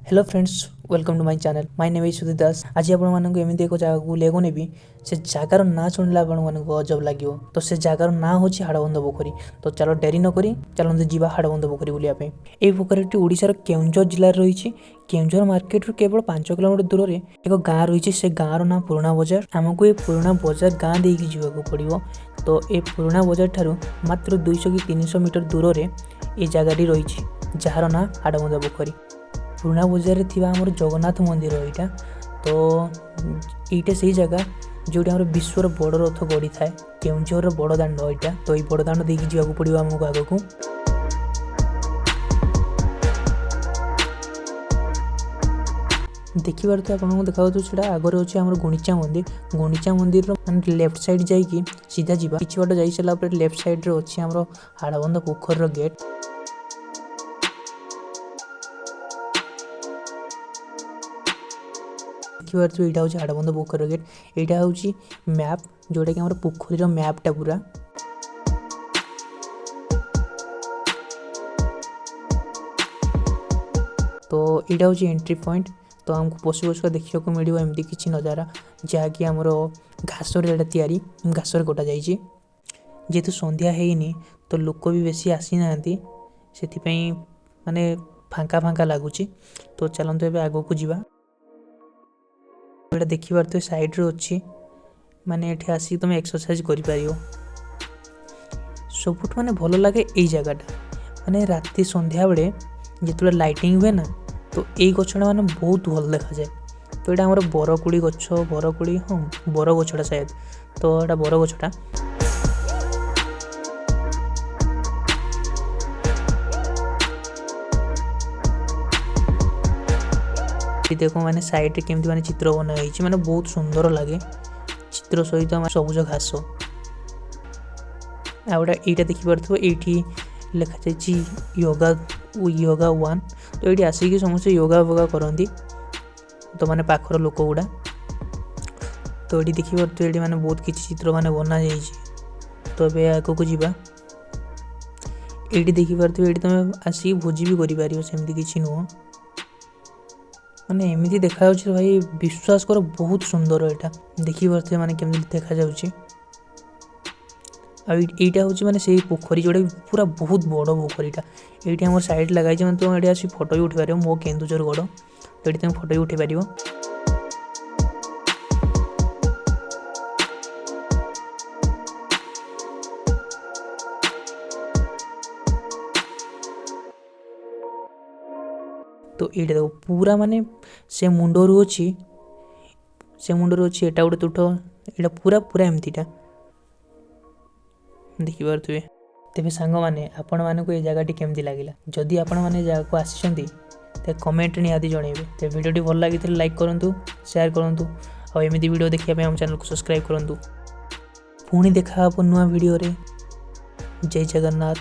Hello friends, welcome to my channel. My name is Sudhir Das. आज आपण मानक एमती एक जगह को लेगो नेबी से जगार ना शुणिले आपण मानक अजब लगे। तो से जगार ना होची हाड़बंध पोखरी। तो चलो डेरी न करी चलते जीवा हाड़बंध पोखरी बुलिया पे। ए पोखरीटी ओडिशार केउंझर जिल्ला रही। केउंझर मार्केट रु केवल 5 किलोमीटर दूर रे एक गाँ रही। से गाँव ना पुराणा बजार। आमको ये पुराणा बजार गाँ देकी जीवाको पड़िबो। तो ये पुराणा बजार ठारू मात्र 200 कि 300 मीटर दूर रे ये जगहटी रही, जार ना हाड़बंध पोखरी। पुराणा बजार थिबा हमर जगन्नाथ मंदिर एटा। तो एटा से जगह जोटी हमर विश्वर बड़ रथ गड़ी थाए। केउंझर बड़ दाण्ड एटा। तो ये बड़ दाण्ड देकी जीवाको पड़िबो हमको आगको। देखिबार तो आपको देखा छा आगे अच्छे आम गुणिचा मंदिर। गुणिचा मंदिर माने लेफ्ट साइड जाइए सीधा जीवा किछि बाट जाई सारा पर लेफ्ट साइड रे अच्छे आम हाड़बंध पोखर गेट। देखिए यहाँ हूँ हाड़बंध पोखर गेट। यहाँ हूँ मैप जोटा कि पोखरी मैपटा पूरा। तो यहाँ हूँ एंट्री पॉइंट। तो हमको पशु पशुका देखा मिले एमती किसी नजारा जहाँकि आमर घास तैयारी घास कटा जाइए। जेहेतु संध्या है तो लोक भी बेसी आसी ना से माने फांका फांका लगुच। तो चलते ए आग को जीवा। देखी पारे साइड रे अच्छी माने एठी आसी तुम एक्सरसाइज कर पारियो। सबुठ माने भल लगे यही जगहटा माने राति संध्या बेले जिते लाइटिंग हुए ना तो यही गछटा माने बहुत भल देखा जाए। तो यहाँ आम बरकोड़ी गछ बरकोड़ी हाँ बर गछटा शायद। तो यहाँ बर गछटा देखो माने साइड केमती माने चित्र बनाई माने बहुत सुंदर लगे। चित्र सहित सबुज घास आउटा यहाँ देखिपे ये लिखा जाइए योगा योगा 1। तो ये आसिक समस्त योगा वोगा करती तो माने पाखर लोक गुड़ा। तो ये देखिपे ये माने बहुत किसी चित्र माने बना जाइए। तो ये आग को जीवा। ये देखिपे ये तुम आसिक भोजी भी कर सेमती किसी नुह माने एमती देखा भाई विश्वास कर बहुत सुंदर। यहाँ देखी पारे माने केमती देखा जाउछि। यहाँ हूँ माने से पोखरी जोड़ा पूरा बहुत बड़ पोखरीटा। ये आम साइड लगाई तुम ये आसी फोटो भी उठे पार। मो केन्दुझर गड़ तो ये तुम फोटो भी उठे पार। तो ये देखो पूरा माने से मुंडरू अच्छी एटा गोटे तुठ यहाँ पूरा पूरा एमतीटा देखिपे। तेरे सांग मैंने आपण मानक ये जगह केमती लगे जदि आपण मैंने जगह को आसी कमेंट निहाती जनइबे। तो वीडियो भल लगी लाइक करूँ शेयर करूँ और एमती वीडियो देखिए आम चैनल को सब्सक्राइब करूँ। पुणी देखा नुआ वीडियो रे। जय जगन्नाथ।